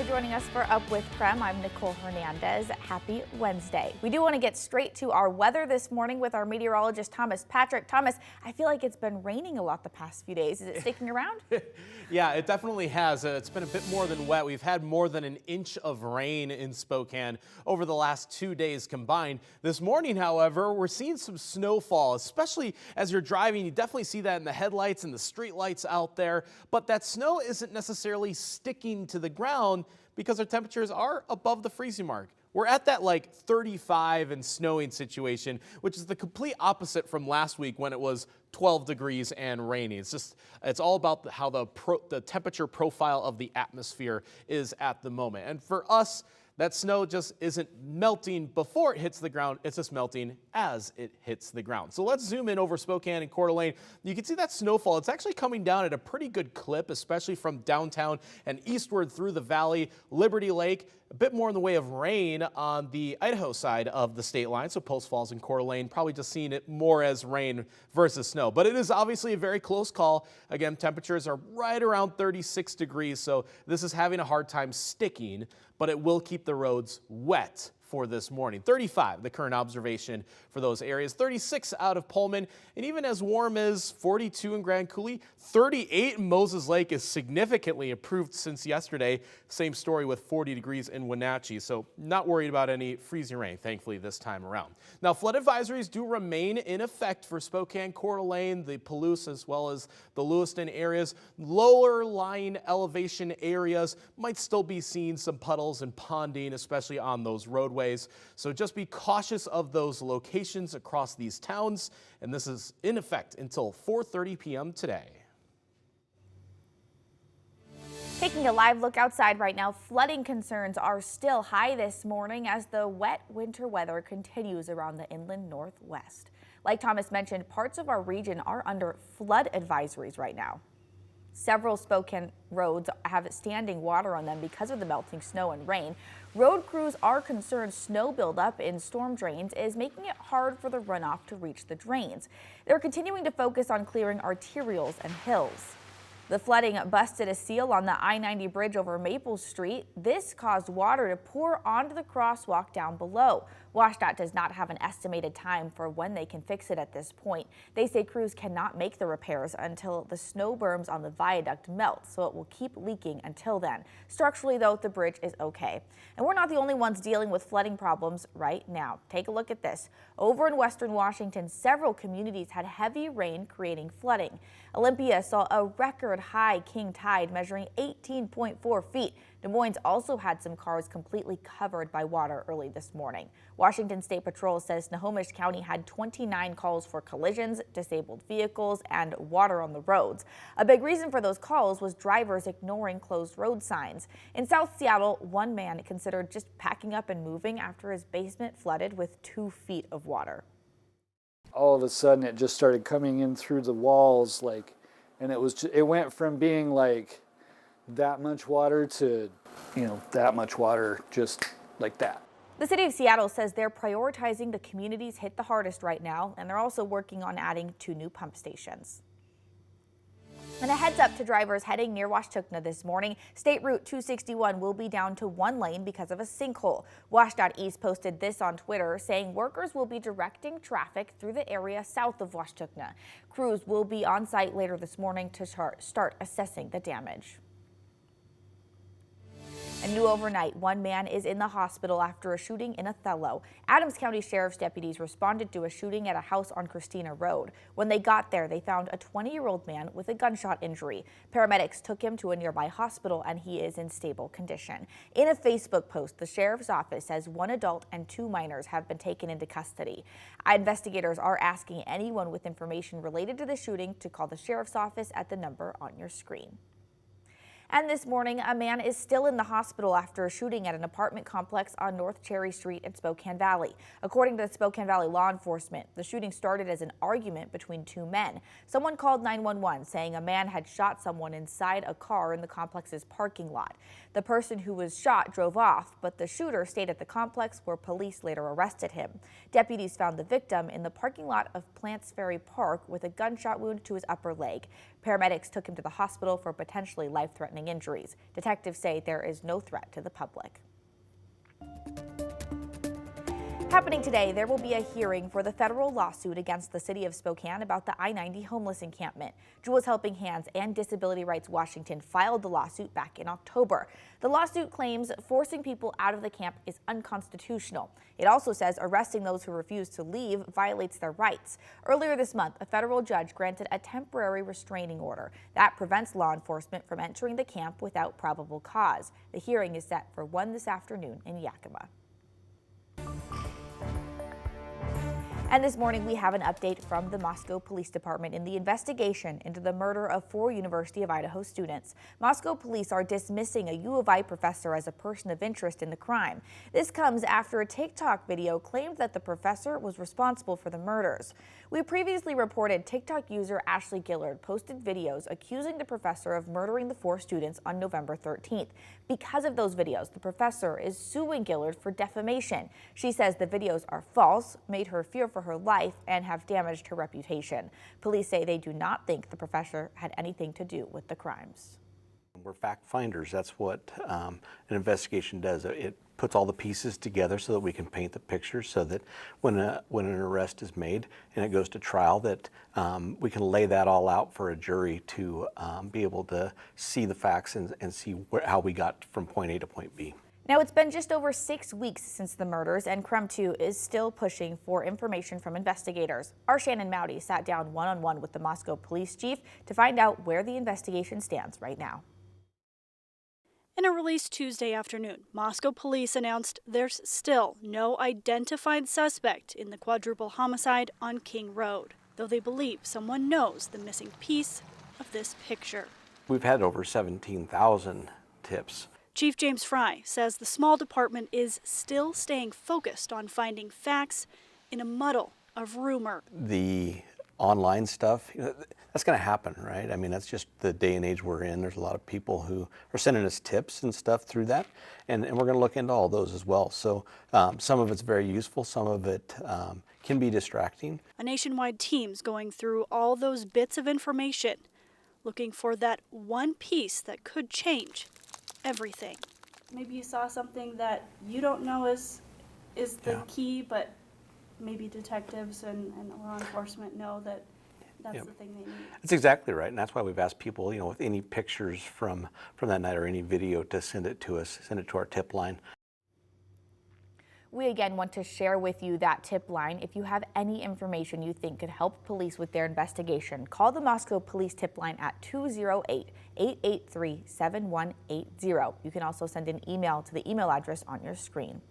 joining us for Up with KREM. I'm Nicole Hernandez. Happy Wednesday. We do want to get straight to our weather this morning with our meteorologist Thomas Patrick. Thomas, I feel like it's been raining a lot the past few days. Is it sticking around? Yeah, it definitely has. It's been a bit more than wet. We've had more than an inch of rain in Spokane over the last 2 days combined. This morning, however, we're seeing some snowfall, especially as you're driving. You definitely see that in the headlights and the street lights out there. But that snow isn't necessarily sticking to the ground because our temperatures are above the freezing mark. We're at that like 35 and snowing situation, which is the complete opposite from last week when it was 12 degrees and rainy. It's all about how the temperature profile of the atmosphere is at the moment. And for us, that snow just isn't melting before it hits the ground, it's just melting as it hits the ground. So let's zoom in over Spokane and Coeur d'Alene. You can see that snowfall. It's actually coming down at a pretty good clip, especially from downtown and eastward through the valley, Liberty Lake. A bit more in the way of rain on the Idaho side of the state line. So Post Falls and Coeur d'Alene, probably just seeing it more as rain versus snow. But it is obviously a very close call. Again, temperatures are right around 36 degrees. So this is having a hard time sticking, but it will keep the roads wet for this morning. 35, the current observation for those areas. 36 out of Pullman, and even as warm as 42 in Grand Coulee, 38 in Moses Lake is significantly improved since yesterday. Same story with 40 degrees in Wenatchee, so not worried about any freezing rain, thankfully, this time around. Now, flood advisories do remain in effect for Spokane, Coeur d'Alene, the Palouse, as well as the Lewiston areas. Lower lying elevation areas might still be seeing some puddles and ponding, especially on those roadways. So just be cautious of those locations across these towns, and this is in effect until 4:30 p.m. today. Taking a live look outside right now, flooding concerns are still high this morning as the wet winter weather continues around the inland northwest. Like Thomas mentioned, parts of our region are under flood advisories right now. Several Spokane roads have standing water on them because of the melting snow and rain. Road crews are concerned snow buildup in storm drains is making it hard for the runoff to reach the drains. They're continuing to focus on clearing arterials and hills. The flooding busted a seal on the I-90 bridge over Maple Street. This caused water to pour onto the crosswalk down below. WashDOT does not have an estimated time for when they can fix it at this point. They say crews cannot make the repairs until the snow berms on the viaduct melt, so it will keep leaking until then. Structurally, though, the bridge is okay. And we're not the only ones dealing with flooding problems right now. Take a look at this. Over in western Washington, several communities had heavy rain creating flooding. Olympia saw a record high king tide measuring 18.4 feet. Des Moines also had some cars completely covered by water early this morning. Washington State Patrol says Snohomish County had 29 calls for collisions, disabled vehicles, and water on the roads. A big reason for those calls was drivers ignoring closed road signs. In South Seattle, one man considered just packing up and moving after his basement flooded with 2 feet of water. All of a sudden it just started coming in through the walls, and it went from being like that much water to, that much water just like that. The city of Seattle says they're prioritizing the communities hit the hardest right now, and they're also working on adding 2 new pump stations. And a heads up to drivers heading near Washtukna this morning. State Route 261 will be down to 1 lane because of a sinkhole. WashDOT East posted this on Twitter, saying workers will be directing traffic through the area south of Washtukna. Crews will be on site later this morning to start assessing the damage. And new overnight, one man is in the hospital after a shooting in Othello. Adams County Sheriff's deputies responded to a shooting at a house on Christina Road. When they got there, they found a 20-year-old man with a gunshot injury. Paramedics took him to a nearby hospital, and he is in stable condition. In a Facebook post, the sheriff's office says 1 adult and 2 minors have been taken into custody. Investigators are asking anyone with information related to the shooting to call the sheriff's office at the number on your screen. And this morning, a man is still in the hospital after a shooting at an apartment complex on North Cherry Street in Spokane Valley. According to the Spokane Valley law enforcement, the shooting started as an argument between 2 men. Someone called 911 saying a man had shot someone inside a car in the complex's parking lot. The person who was shot drove off, but the shooter stayed at the complex where police later arrested him. Deputies found the victim in the parking lot of Plants Ferry Park with a gunshot wound to his upper leg. Paramedics took him to the hospital for potentially life-threatening injuries. Detectives say there is no threat to the public. Happening today, there will be a hearing for the federal lawsuit against the city of Spokane about the I-90 homeless encampment. Jules Helping Hands and Disability Rights Washington filed the lawsuit back in October. The lawsuit claims forcing people out of the camp is unconstitutional. It also says arresting those who refuse to leave violates their rights. Earlier this month, a federal judge granted a temporary restraining order that prevents law enforcement from entering the camp without probable cause. The hearing is set for 1 this afternoon in Yakima. And this morning, we have an update from the Moscow Police Department in the investigation into the murder of 4 University of Idaho students. Moscow police are dismissing a U of I professor as a person of interest in the crime. This comes after a TikTok video claimed that the professor was responsible for the murders. We previously reported TikTok user Ashley Gillard posted videos accusing the professor of murdering the 4 students on November 13th. Because of those videos, the professor is suing Gillard for defamation. She says the videos are false, made her fear for her life, and have damaged her reputation. Police say they do not think the professor had anything to do with the crimes. We're fact finders. That's what an investigation does. It puts all the pieces together so that we can paint the picture, so that when an arrest is made and it goes to trial, that we can lay that all out for a jury to be able to see the facts and see how we got from point A to point B. Now, it's been just over 6 weeks since the murders, and KREM 2 is still pushing for information from investigators. Our Shannon Mowdy sat down one-on-one with the Moscow police chief to find out where the investigation stands right now. In a release Tuesday afternoon, Moscow police announced there's still no identified suspect in the quadruple homicide on King Road, though they believe someone knows the missing piece of this picture. We've had over 17,000 tips. Chief James Fry says the small department is still staying focused on finding facts in a muddle of rumor. The online stuff, that's going to happen, right? I mean, that's just the day and age we're in. There's a lot of people who are sending us tips and stuff through that, and we're going to look into all those as well. So some of it's very useful, some of it can be distracting. A nationwide team's going through all those bits of information, looking for that one piece that could change everything. Maybe you saw something that you don't know is the key, but maybe detectives and law enforcement know that that's the thing they need. That's exactly right, and that's why we've asked people, with any pictures from that night or any video, to send it to us, send it to our tip line. We again want to share with you that tip line. If you have any information you think could help police with their investigation, call the Moscow Police tip line at 208-883-7180. You can also send an email to the email address on your screen.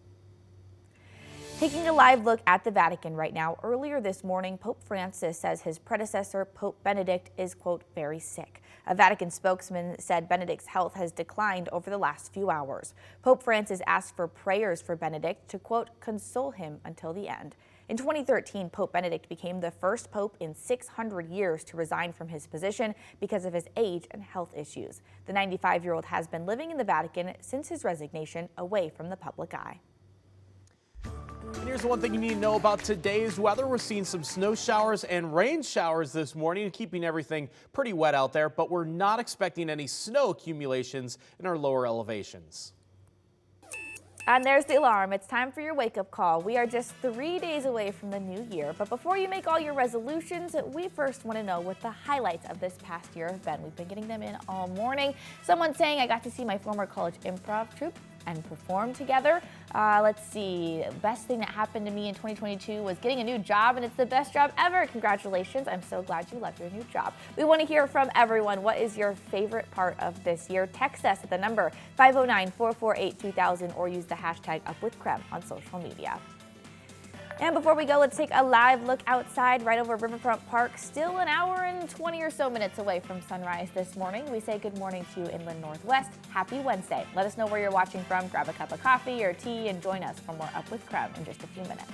Taking a live look at the Vatican right now, earlier this morning, Pope Francis says his predecessor, Pope Benedict, is, quote, very sick. A Vatican spokesman said Benedict's health has declined over the last few hours. Pope Francis asked for prayers for Benedict to, quote, console him until the end. In 2013, Pope Benedict became the first pope in 600 years to resign from his position because of his age and health issues. The 95-year-old has been living in the Vatican since his resignation, away from the public eye. And here's the one thing you need to know about today's weather. We're seeing some snow showers and rain showers this morning, keeping everything pretty wet out there, but we're not expecting any snow accumulations in our lower elevations. And there's the alarm. It's time for your wake-up call. We are just 3 days away from the new year, but before you make all your resolutions, we first want to know what the highlights of this past year have been. We've been getting them in all morning. Someone saying, I got to see my former college improv troupe and perform together. Let's see, best thing that happened to me in 2022 was getting a new job, and it's the best job ever. Congratulations. I'm so glad you love your new job. We want to hear from everyone. What is your favorite part of this year? Text us at the number 509-448-2000 or use the hashtag #UpWithKREM on social media. And before we go, let's take a live look outside right over Riverfront Park. Still an hour and 20 or so minutes away from sunrise this morning. We say good morning to you, Inland Northwest. Happy Wednesday. Let us know where you're watching from. Grab a cup of coffee or tea and join us for more Up with KREM in just a few minutes.